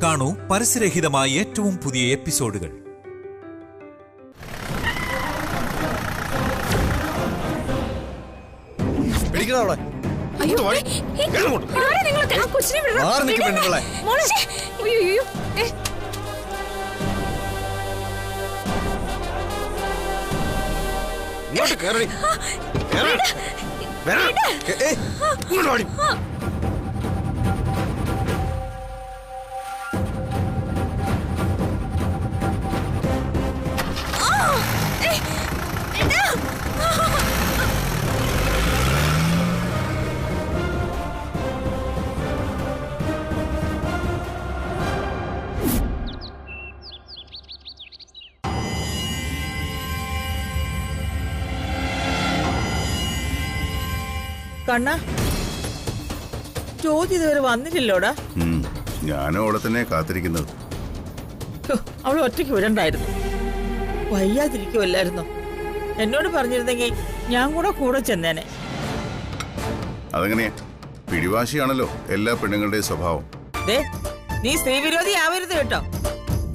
കാണൂ പരസ്യരഹിതമായ ഏറ്റവും പുതിയ എപ്പിസോഡുകൾ. കണ്ണ ചോദ്യം ഇതുവരെ വന്നിട്ടില്ലോടാ. ഞാനും അവളെ തന്നെ കാത്തിരിക്കുന്നത്. അവൾ ഒറ്റയ്ക്ക് വിടണ്ടായിരുന്നു, വയ്യാതിരിക്കുമല്ലായിരുന്നു. എന്നോട് പറഞ്ഞിരുന്നെങ്കിൽ ഞാൻ കൂടെ ചെന്നേനെ. അതെങ്ങനെയാ? പിടിവാശിയാണല്ലോ എല്ലാ പെണ്ണുങ്ങളുടെയും സ്വഭാവം. നീ സ്ത്രീ വിരോധി ആവരുത് കേട്ടോ.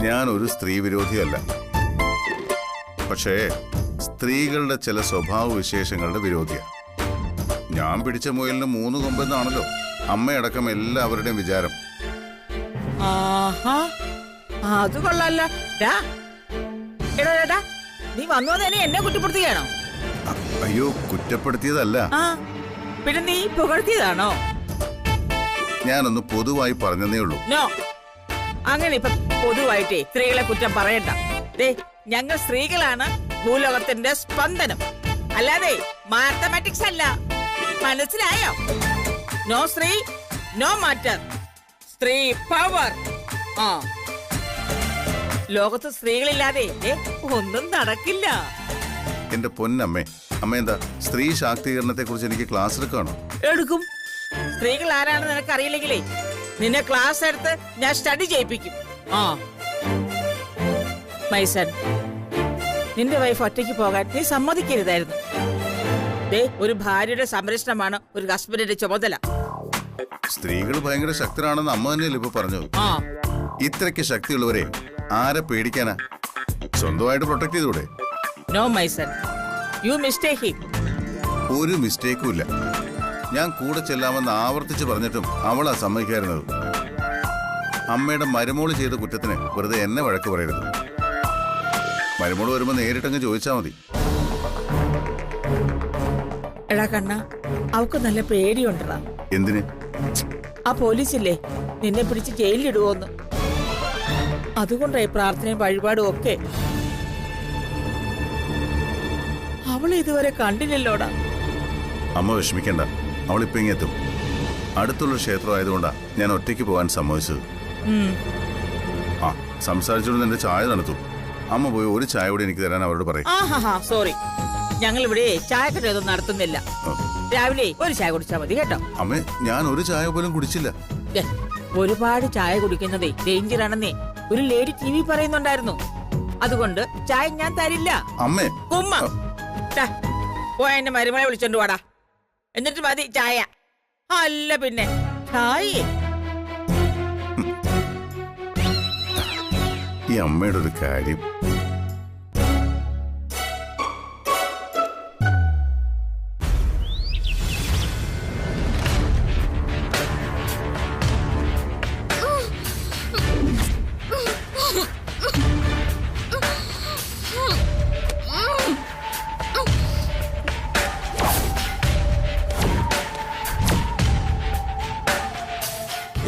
ഞാൻ ഒരു സ്ത്രീ വിരോധിയല്ല, പക്ഷേ സ്ത്രീകളുടെ ചില സ്വഭാവ വിശേഷങ്ങളുടെ വിരോധിയാണ്. ഞാൻ പിടിച്ച മുയലിന് 3 കൊമ്പെന്നാണല്ലോ അമ്മയടക്കം എല്ലാവരുടെയും വിചാരം. അത് കൊള്ളാല്ല. നീ വന്നു തന്നെ എന്നെ കുറ്റപ്പെടുത്തുകയാണോ? അയ്യോ, കുറ്റപ്പെടുത്തിയതല്ല. പിന്നെ നീ പുകഴ്ത്തിയതാണോ? ഞാനൊന്ന് പൊതുവായി പറഞ്ഞതേ ഉള്ളൂ. നോ, അങ്ങനെ ഇപ്പൊ പൊതുവായിട്ടേ സ്ത്രീകളെ കുറ്റം പറയണ്ട. ഞങ്ങൾ സ്ത്രീകളാണ് ഭൂലോകത്തിന്റെ സ്പന്ദനം, അല്ലാതെ മാത്തമാറ്റിക്സ് അല്ല. മനസ്സിലായോ? നോ സ്ത്രീ നോ മാറ്റർ, സ്ത്രീ പവർ. ലോകത്ത് സ്ത്രീകളില്ലാതെ ഒന്നും നടക്കില്ല. എന്റെ പൊന്നമ്മേ, അമ്മ എന്താ സ്ത്രീ ശാക്തീകരണത്തെ കുറിച്ച് എനിക്ക് ക്ലാസ് എടുക്കാണോ? എടുക്കും. സ്ത്രീകൾ ആരാണെന്ന് നിനക്ക് അറിയില്ലെങ്കിലേ നിന്നെ ക്ലാസ് എടുത്ത് ഞാൻ സ്റ്റഡി ചെയ്യിപ്പിക്കും. മൈസൺ, നിന്റെ വൈഫ് ഒറ്റയ്ക്ക് പോകാൻ നീ സമ്മതിക്കരുതായിരുന്നു. ഒരു ഭാര്യയുടെ സംരക്ഷണമാണ് ഒരു ഹസ്ബൻഡിന്റെ ചുമതല. സ്ത്രീകൾ ഭയങ്കര ശക്തരാണെന്ന് അമ്മ തന്നെയല്ലേ ഇപ്പൊ പറഞ്ഞത്. ഇത്രയ്ക്ക് ശക്തിയുള്ളവരെ ആരെ പേടിക്കാനാ? സ്വന്തമായിട്ട് പ്രൊട്ടക്ട് ചെയ്തൂടെ? No my son, you mistake him. ഒരു മിസ്റ്റേക്കും ഇല്ല. ഞാൻ കൂടെ ചെല്ലാമെന്ന് ആവർത്തിച്ച് പറഞ്ഞിട്ടും അവളാ സമ്മതിക്കായിരുന്നത്. അമ്മയുടെ മരുമോള് ചെയ്ത കുറ്റത്തിന് വെറുതെ എന്നെ വഴക്ക് പറയരുത്. മരുമോള് വരുമ്പോ നേരിട്ടങ്ങ് ചോദിച്ചാ മതി. എടാ കണ്ണ, അവക്ക് നല്ല പേടിയുണ്ടടാ. എന്തിന്? ആ പോലീസില്ലേ നിന്നെ പിടിച്ച് ജയിലിലിടുവോന്ന്. അതുകൊണ്ടായി പ്രാർത്ഥനയും വഴിപാടും ഒക്കെ. അവളെ ഇതുവരെ കണ്ടില്ലല്ലോടാ. അമ്മ വിഷമിക്കണ്ട, അവളിപ്പോ ഇങ്ങെത്തും. അടുത്തുള്ള ക്ഷേത്രം ആയതുകൊണ്ടാ ഞാൻ ഒറ്റയ്ക്ക് പോകാൻ സമ്മതിച്ചത്. സംസാരിച്ചോണ്ട് എന്റെ ചായ തണുത്തു. അമ്മ പോയി ഒരു ചായ കൂടി എനിക്ക് തരാൻ അവരോട് പറയും. സോറി, ഞങ്ങൾ ഇവിടെ ചായക്കടയൊന്നും നടത്തുന്നില്ല. രാവിലെ ഒരു ചായ കുടിച്ചാൽ മതി കേട്ടോ. അമ്മേ, ഞാൻ ഒരു ചായ പോലും കുടിച്ചില്ല. ഒരുപാട് ചായ കുടിക്കുന്നതേ ഡേഞ്ചർ ആണെന്നേ ഒരു ലേഡി ടി വി പറയുന്നുണ്ടായിരുന്നു. അതുകൊണ്ട് ചായ ഞാൻ തരില്ല. അമ്മേ, കുമ്മ പോയ എന്റെ മരുമകളെ വിളിച്ചോണ്ട് വാടാ, എന്നിട്ട് മതി ചായ. അല്ല പിന്നെ ചായ. ഈ അമ്മയുടെ ഒരു കാര്യം.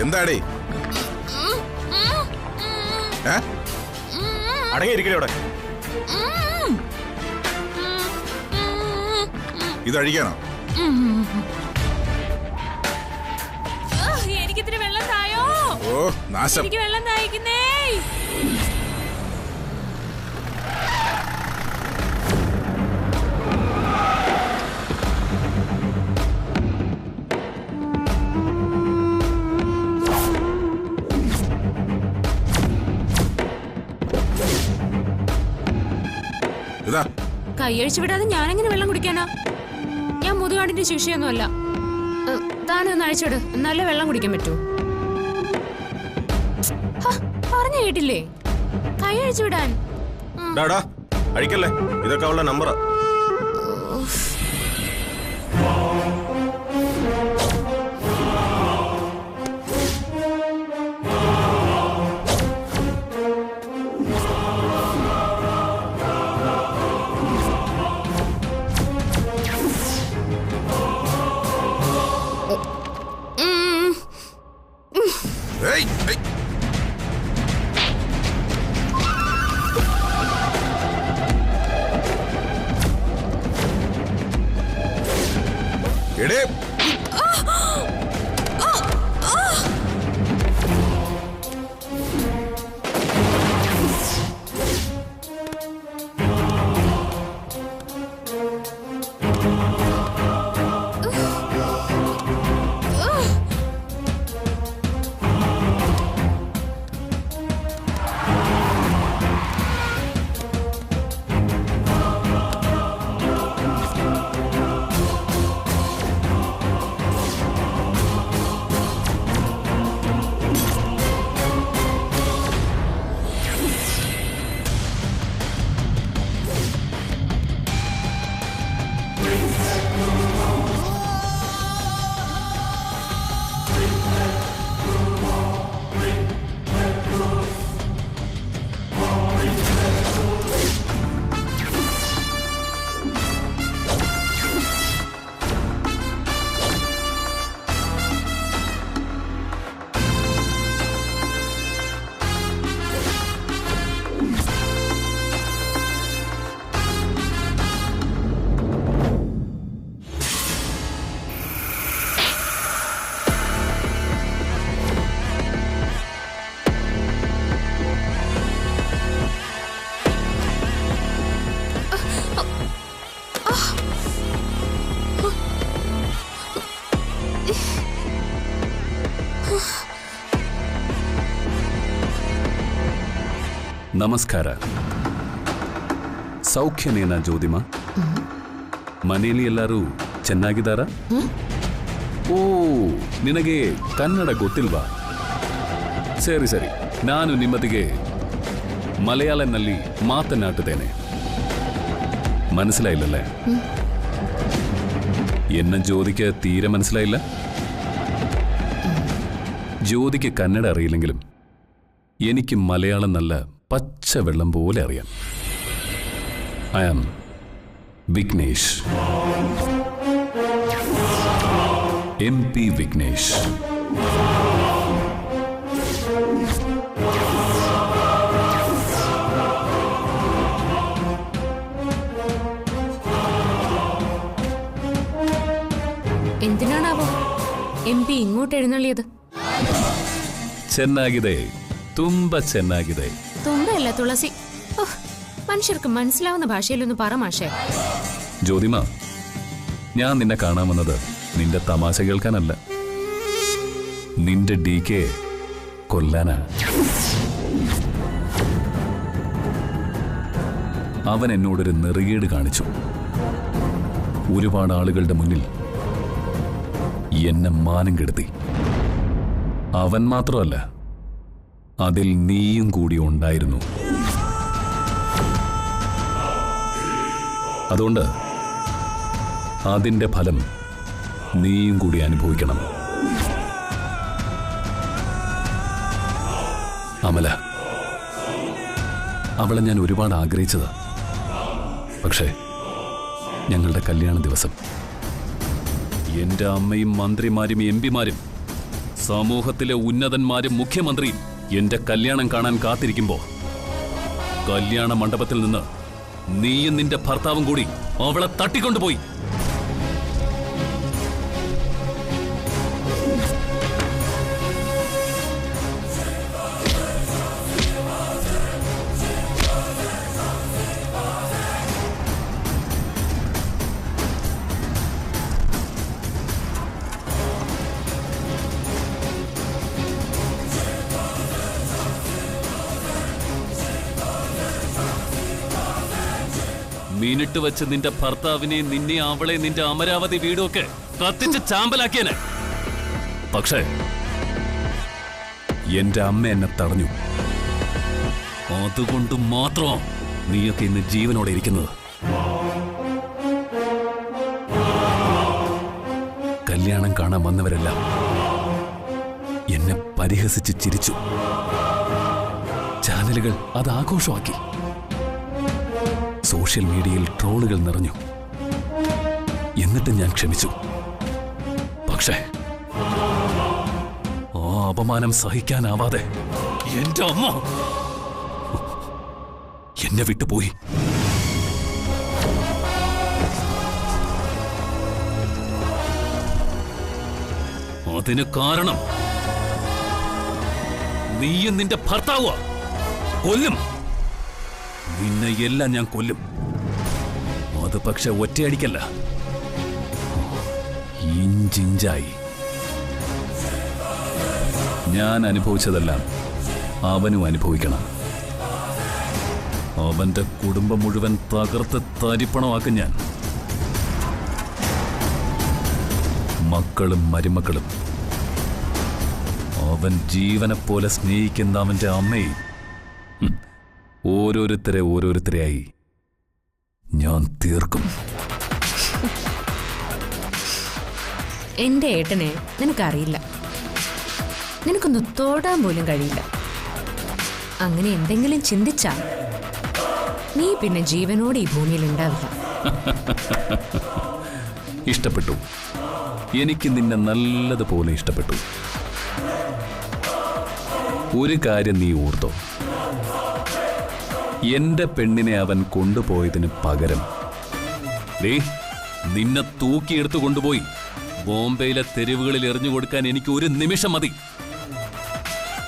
എന്താടേ? അടങ്ങിയിരിക്കണേ അവിടെ. ഇതഴിക്കാനോ? എനിക്കിത്തിരി വെള്ളം തായോ. ഓ നാശം. എനിക്ക് വെള്ളം തായിക്കുന്നേ. കൈയഴിച്ചു വിടാതെ ഞാനെങ്ങനെ വെള്ളം കുടിക്കാനാ? ഞാൻ മുതുകാടിന്റെ ശിക്ഷയൊന്നുമല്ല. താനൊന്ന് അഴിച്ചിട്, നല്ല വെള്ളം കുടിക്കാൻ പറ്റൂ. പറഞ്ഞു കേട്ടില്ലേ? കൈ അഴിച്ചു വിടാൻ. ഡാടാ അഴിക്കല്ലേ, ഇതൊക്കെ അവളുടെ നമ്പറാ. എടേ ನಮಸ್ಕಾರ. ಸೌಖ್ಯನೇನಾ ಜ್ಯೋತಿಮಾ? ಮನೆಯಲ್ಲಿ ಎಲ್ಲರೂ ಚೆನ್ನಾಗಿದ್ದಾರಾ? ಓ, ನಿನಗೆ ಕನ್ನಡ ಗೊತ್ತಿಲ್ವಾ? ಸರಿ ಸರಿ, ನಾನು ನಿಮ್ಮೊಂದಿಗೆ ಮಲಯಾಳಂನಲ್ಲಿ ಮಾತನಾಡುತ್ತೇನೆ. മനസ്സിലായില്ലല്ലേ? എന്നെ ജ്യോതിക്ക് തീരെ മനസ്സിലായില്ല. ജ്യോതിക്ക് കന്നഡ അറിയില്ലെങ്കിലും എനിക്ക് മലയാളം നല്ല പച്ച വെള്ളം പോലെ അറിയാം. I am Vignesh, MP Vignesh. എന്തിനാണാവോ MP ഇങ്ങോട്ട് എഴുന്നള്ളിയത്? ಚೆನ್ನಾಗಿದೆ, ತುಂಬಾ ಚೆನ್ನಾಗಿದೆ. തുമ്പയല്ല, തുളസി. മനുഷ്യർക്ക് മനസ്സിലാവുന്ന ഭാഷയിലൊന്ന് പറ മാഷേ. ജ്യോതിമ, ഞാൻ നിന്നെ കാണാൻ വന്നത് നിന്റെ തമാശ കേൾക്കാനല്ല, നിന്റെ DK കൊല്ലാനാ. അവൻ എന്നോടൊരു നെറുകേട് കാണിച്ചു. ഒരുപാട് ആളുകളുടെ മുന്നിൽ എന്നെ മാനം കെടുത്തി. അവൻ മാത്രമല്ല, അതിൽ നീയും കൂടി ഉണ്ടായിരുന്നു. അതുകൊണ്ട് അതിന്റെ ഫലം നീയും കൂടി അനുഭവിക്കണം. അമല, അവളെ ഞാൻ ഒരുപാട് ആഗ്രഹിച്ചതാ. പക്ഷേ ഞങ്ങളുടെ കല്യാണ ദിവസം എന്റെ അമ്മയും മന്ത്രിമാരും MP-മാരും സമൂഹത്തിലെ ഉന്നതന്മാരും മുഖ്യമന്ത്രിയും എന്റെ കല്യാണം കാണാൻ കാത്തിരിക്കുമ്പോ കല്യാണ മണ്ഡപത്തിൽ നിന്ന് നീയും നിന്റെ ഭർത്താവും കൂടി അവളെ തട്ടിക്കൊണ്ടുപോയി. മിനിട്ട് വെച്ച് നിന്റെ ഭർത്താവിനെ, നിന്നെ, അവളെ, നിന്റെ അമരാവതി വീടൊക്കെ കത്തിച്ച് ചാമ്പലാക്കിയനെ. പക്ഷേ എന്റെ അമ്മ എന്നെ തടഞ്ഞു. അതുകൊണ്ട് മാത്രം നീയൊക്കെ ഇന്ന് ജീവനോടെ ഇരിക്കുന്നത്. കല്യാണം കാണാൻ വന്നവരെല്ലാം എന്നെ പരിഹസിച്ച് ചിരിച്ചു. ചാനലുകൾ അത് ആഘോഷമാക്കി. സോഷ്യൽ മീഡിയയിൽ ട്രോളുകൾ നിറഞ്ഞു. എന്നിട്ട് ഞാൻ ക്ഷമിച്ചു. പക്ഷേ ആ അപമാനം സഹിക്കാനാവാതെ എന്റെ അമ്മ എന്നെ വിട്ടുപോയി. അതിന് കാരണം നീയും നിന്റെ ഭർത്താവുക. കൊല്ലും, നിന്നെ എല്ലാം ഞാൻ കൊല്ലും. അത് പക്ഷെ ഒറ്റയടിക്കല്ല, ഇഞ്ചിഞ്ചായി. ഞാൻ അനുഭവിച്ചതെല്ലാം അവനും അനുഭവിക്കണം. അവന്റെ കുടുംബം മുഴുവൻ തകർത്ത് തരിപ്പണമാക്കും ഞാൻ. മക്കളും മരുമക്കളും, അവൻ ജീവനെപ്പോലെ സ്നേഹിക്കുന്ന അവന്റെ അമ്മയും ഓരോരുത്തരെയായി ഞാൻ തീർക്കും. എന്റെ ഏട്ടനെ നിനക്കറിയില്ല. നിനക്കൊന്ന് തൊടാൻ പോലും കഴിയില്ല. അങ്ങനെ എന്തെങ്കിലും ചിന്തിച്ചാ നീ പിന്നെ ജീവനോടെ ഈ ഭൂമിയിൽ ഉണ്ടാവില്ല. ഇഷ്ടപ്പെട്ടു. എനിക്ക് നിന്നെ നല്ലതുപോലെ ഇഷ്ടപ്പെട്ടു. ഒരു കാര്യം നീ ഓർത്തോ, എന്റെ പെണ്ണിനെ അവൻ കൊണ്ടുപോയതിന് പകരം നിന്നെ തൂക്കിയെടുത്തു കൊണ്ടുപോയി ബോംബെയിലെ തെരുവുകളിൽ എറിഞ്ഞു കൊടുക്കാൻ എനിക്ക് ഒരു നിമിഷം മതി.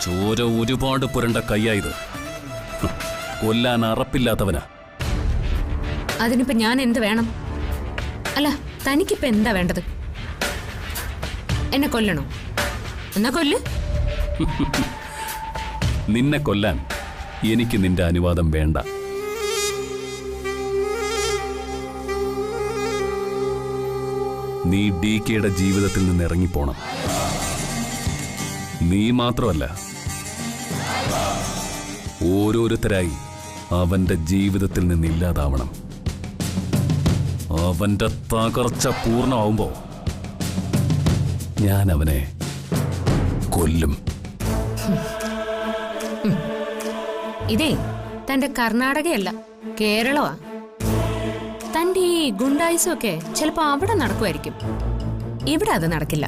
ചോര ഒരുപാട് പുരണ്ട കയ്യായത്. കൊല്ലാൻ അറപ്പില്ലാത്തവനാ. അതിനിപ്പോ ഞാൻ എന്ത് വേണം? അല്ല, തനിക്കിപ്പോ എന്താ വേണ്ടത്? എന്നെ കൊല്ലണോ? എന്നാ കൊല്ല്. നിന്നെ കൊല്ലാൻ എനിക്ക് നിന്റെ അനുവാദം വേണ്ട. നീ DKയുടെ ജീവിതത്തിൽ നിന്ന് ഇറങ്ങിപ്പോണം. നീ മാത്രമല്ല, ഓരോരുത്തരായി അവന്റെ ജീവിതത്തിൽ നിന്ന് ഇല്ലാതാവണം. അവന്റെ തകർച്ച പൂർണ്ണമാവുമ്പോ ഞാൻ അവനെ കൊല്ലും. ഇതേ തന്റെ കർണാടകയല്ല, കേരളമാ. തന്റെ ഈ ഗുണ്ടായുസും ഒക്കെ ചിലപ്പോ അവിടെ നടക്കുമായിരിക്കും. ഇവിടെ അത് നടക്കില്ല.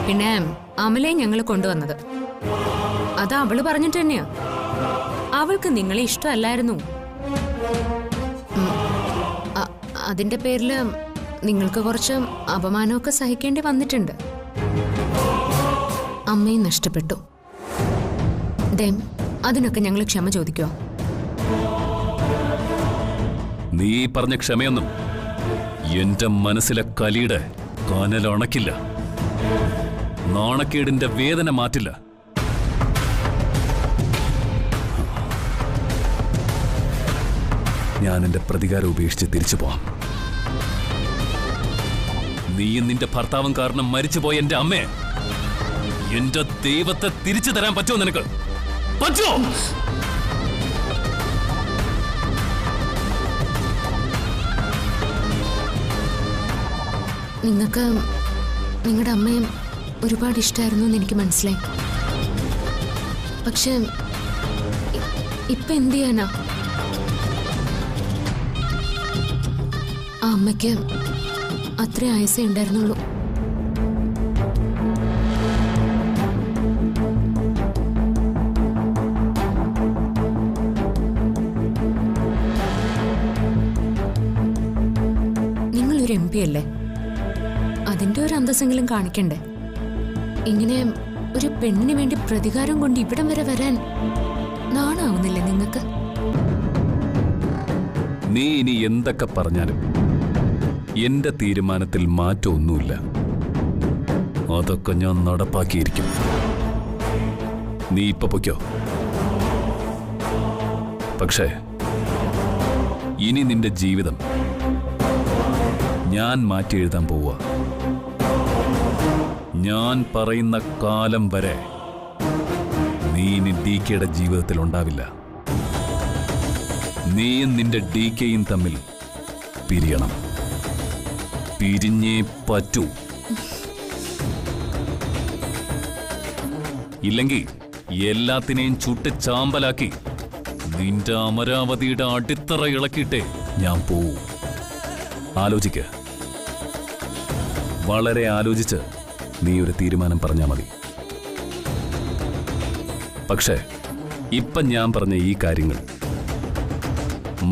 പിന്നെ അമലയെ ഞങ്ങൾ കൊണ്ടുവന്നത് അത് അവള് പറഞ്ഞിട്ട് തന്നെയാ. അവൾക്ക് നിങ്ങളെ ഇഷ്ടമല്ലായിരുന്നു. അതിന്റെ പേരില് നിങ്ങൾക്ക് കുറച്ച് അപമാനമൊക്കെ സഹിക്കേണ്ടി വന്നിട്ടുണ്ട്. അമ്മയും നഷ്ടപ്പെട്ടു. അതിനൊക്കെ ഞങ്ങൾ ക്ഷമ ചോദിക്കുക. നീ പറഞ്ഞ ക്ഷമയൊന്നും എന്റെ മനസ്സിലെ കലിയുടെ കനലണക്കില്ല. നാണക്കേടിന്റെ വേദന മാറ്റില്ല. ഞാൻ എന്റെ പ്രതികാരം ഉപേക്ഷിച്ച് തിരിച്ചു പോവാം. നീയും നിന്റെ ഭർത്താവും കാരണം മരിച്ചുപോയ എന്റെ അമ്മയെ, എന്റെ ദൈവത്തെ തിരിച്ചു തരാൻ പറ്റുമോ നിനക്ക്? പറ്റുമോ? നിങ്ങൾക്ക് നിങ്ങളുടെ അമ്മയും ഒരുപാട് ഇഷ്ടമായിരുന്നു എന്ന് എനിക്ക് മനസ്സിലായി. പക്ഷെ ഇപ്പൊ എന്ത് ചെയ്യാനാ? ആ അമ്മയ്ക്ക് അത്ര ആയുസേ ഉണ്ടായിരുന്നുള്ളൂ. നിങ്ങളൊരു MP അല്ലേ? അതിന്റെ ഒരു അന്തസ്സെങ്കിലും കാണിക്കണ്ടേ? ഇങ്ങനെ ഒരു പെണ്ണിന് വേണ്ടി പ്രതികാരം കൊണ്ട് ഇവിടം വരെ വരാൻ നാണാവുന്നില്ലേ നിങ്ങൾക്ക്? നീ ഇനി എന്തൊക്കെ പറഞ്ഞാലും എന്റെ തീരുമാനത്തിൽ മാറ്റമൊന്നുമില്ല. അതൊക്കെ ഞാൻ നടപ്പാക്കിയിരിക്കും. നീ ഇപ്പൊ പൊയ്ക്കോ. പക്ഷേ ഇനി നിന്റെ ജീവിതം ഞാൻ മാറ്റി എഴുതാൻ പോവുക. ഞാൻ പറയുന്ന കാലം വരെ നീ ഇനി DKയുടെ ജീവിതത്തിൽ ഉണ്ടാവില്ല. നീയും നിന്റെ DKയും തമ്മിൽ പിരിയണം. പിരിഞ്ഞേ പറ്റൂ. ഇല്ലെങ്കിൽ എല്ലാത്തിനെയും ചുട്ട് ചാമ്പലാക്കി നിന്റെ അമരാവതിയുടെ അടിത്തറ ഇളക്കിയിട്ടേ ഞാൻ പോവൂ. ആലോചിക്ക. വളരെ ആലോചിച്ച് നീ ഒരു തീരുമാനം പറഞ്ഞാൽ മതി. പക്ഷേ ഇപ്പം ഞാൻ പറഞ്ഞ ഈ കാര്യങ്ങൾ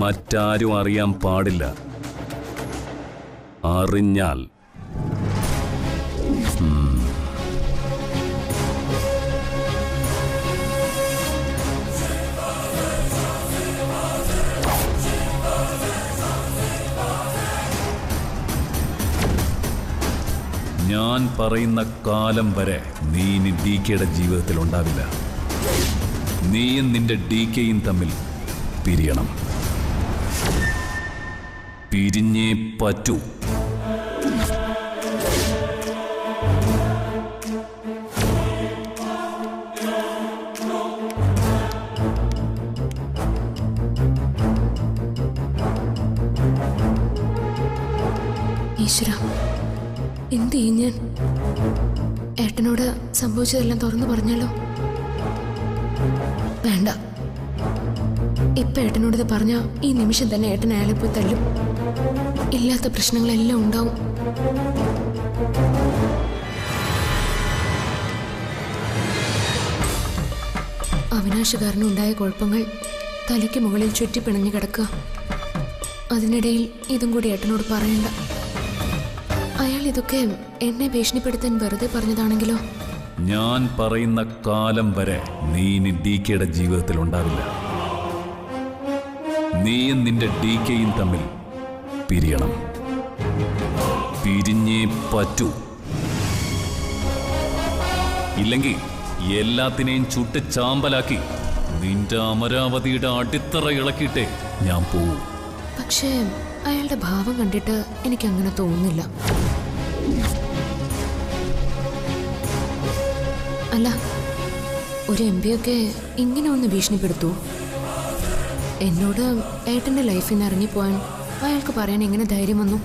മറ്റാരും അറിയാൻ പാടില്ല. അറിഞ്ഞാൽ ഞാൻ പറയുന്ന കാലം വരെ നീ ഇനി DKയുടെ ജീവിതത്തിൽ ഉണ്ടാവില്ല. നീയും നിന്റെ DKയും തമ്മിൽ പിരിയണം. പിരിഞ്ഞേ പറ്റൂ. ഈശ്വര, എന്ത് ചെയ്യും ഞാൻ? ഏട്ടനോട് സംഭവിച്ചതെല്ലാം തുറന്നു പറഞ്ഞാലോ? വേണ്ട. ഇപ്പൊ ഏട്ടനോട് ഇത് പറഞ്ഞാ ഈ നിമിഷം തന്നെ ഏട്ടൻ അയാളെ പോയി തല്ലും. ഇല്ലാത്ത പ്രശ്നങ്ങളെല്ലാം ഉണ്ടാവും. അവിനാശ് കാരണം ഉണ്ടായ കുഴപ്പങ്ങൾ തലയ്ക്ക് മുകളിൽ ചുറ്റിപ്പിണഞ്ഞു കിടക്കുക. അതിനിടയിൽ ഇതും കൂടി ഏട്ടനോട് പറയണ്ട. അയാൾ ഇതൊക്കെ എന്നെ ഭീഷണിപ്പെടുത്താൻ വെറുതെ പറഞ്ഞതാണെങ്കിലോ? ഞാൻ പറയുന്ന കാലം വരെ നീ ഇനി DKയുടെ ജീവിതത്തിൽ ഉണ്ടാവില്ല. നീയും നിന്റെ DKയും തമ്മിൽ പിരിയണം. പിരിഞ്ഞേ പറ്റൂ. ഇല്ലെങ്കിൽ എല്ലാത്തിനെയും ചുട്ട് ചാമ്പലാക്കി നിന്റെ അമരാവതിയുടെ അടിത്തറ ഇളക്കിയിട്ടേ ഞാൻ പോവൂ. പക്ഷേ അയാളുടെ ഭാവം കണ്ടിട്ട് എനിക്ക് അങ്ങനെ തോന്നുന്നില്ല. അല്ല, ഒരു MP ഒക്കെ ഇങ്ങനെ ഒന്ന് ഭീഷണിപ്പെടുത്തൂ? എന്നോട് ഏട്ടൻ്റെ ലൈഫിൽ നിന്ന് ഇറങ്ങിപ്പോവാൻ അയാൾക്ക് പറയാൻ എങ്ങനെ ധൈര്യം വന്നു?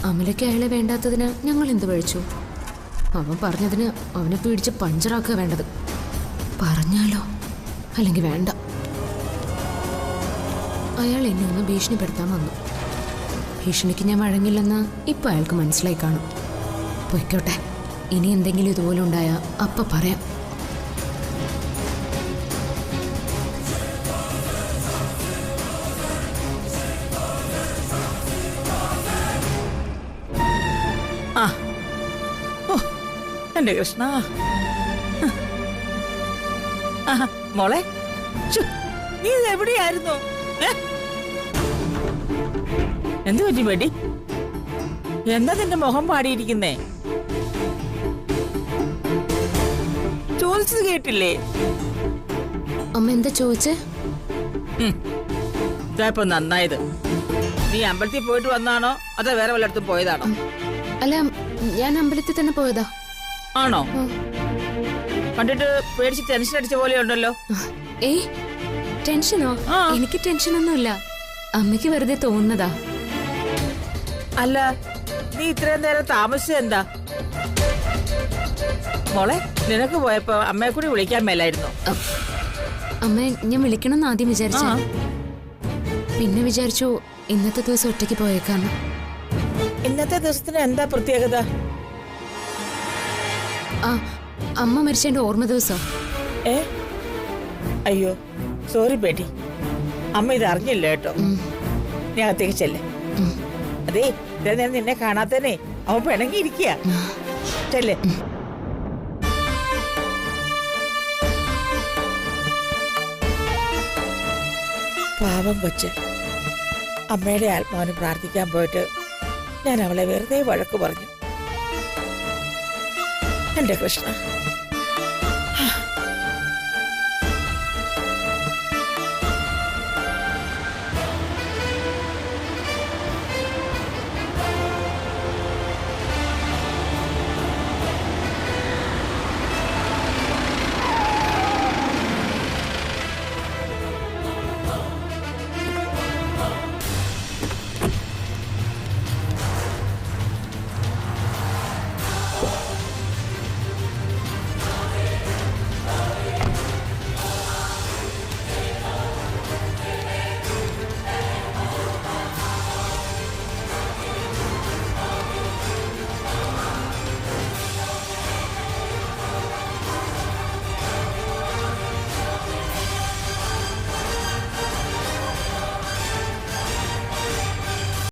അമലയ്ക്ക് അയാളെ വേണ്ടാത്തതിന് ഞങ്ങൾ എന്ത് പഴിച്ചു? അവൻ പറഞ്ഞതിന് അവനെ പിടിച്ച് പഞ്ചറാക്കുക വേണ്ടത്. പറഞ്ഞാലോ? അല്ലെങ്കിൽ വേണ്ട. അയാൾ എന്നെ ഒന്ന് ഭീഷണിപ്പെടുത്താൻ വന്നു. ഭീഷണിക്ക് ഞാൻ വഴങ്ങില്ലെന്ന് ഇപ്പം അയാൾക്ക് മനസ്സിലായി കാണും. പൊയ്ക്കോട്ടെ. ഇനി എന്തെങ്കിലും ഇതുപോലെ ഉണ്ടായാൽ അപ്പം പറയാം. ആ, ഓ എന്റെ കൃഷ്ണ. മോളെ, നീ എവിടെയായിരുന്നു? എന്ത് പറ്റി ബേട്ടി? എന്താ നിന്റെ മുഖം പാടിയിരിക്കുന്നേ? ചോദിച്ചത് കേട്ടില്ലേ? അമ്മ എന്താ ചോദിച്ചേ? ഇതായിപ്പോ നന്നായത്. നീ അമ്പലത്തിൽ പോയിട്ട് വന്നാണോ അതോ വേറെ വല്ലയിടത്തും പോയതാണോ? അല്ല, ഞാൻ അമ്പലത്തിൽ തന്നെ പോയതാ. ആണോ? കണ്ടിട്ട് പേടിച്ച് ടെൻഷൻ അടിച്ച പോലെ ഉണ്ടല്ലോ. ഏയ്, ടെൻഷനോ? എനിക്ക് ടെൻഷനൊന്നുമില്ല. അമ്മയ്ക്ക് വെറുതെ തോന്നുന്നതാ. അല്ല, നീ ഇത്രയും നേരം താമസിച്ചത് എന്താ? മോളെ, നിനക്ക് പോയപ്പോ അമ്മയെ കൂടി വിളിക്കാൻ മേലായിരുന്നു. അമ്മയെ ഞാൻ വിളിക്കണമെന്ന് ആദ്യം വിചാരിച്ചു. പിന്നെ വിചാരിച്ചു ഇന്നത്തെ ദിവസം ഒറ്റയ്ക്ക് പോയേക്കാന്ന്. ഇന്നത്തെ ദിവസത്തിന് എന്താ പ്രത്യേകത? ആ, അമ്മ മരിച്ചതിന്റെ ഓർമ്മ ദിവസം. അയ്യോ, സോറി ബേട്ടി, അമ്മ ഇത് അറിഞ്ഞില്ല കേട്ടോ. ഞാൻ അകത്തേക്ക് ചെല്ലേ. അതേ, ഇത്ര നേരം നിന്നെ കാണാത്തന്നെ അവൻ പിണങ്ങിയിരിക്കുക. ചെല്ലേ. പാവം കൊച്ച്. അമ്മയുടെ ആത്മാവിന് പ്രാർത്ഥിക്കാൻ പോയിട്ട് ഞാൻ അവളെ വെറുതെ വഴക്ക് പറഞ്ഞു. എന്റെ കൃഷ്ണ,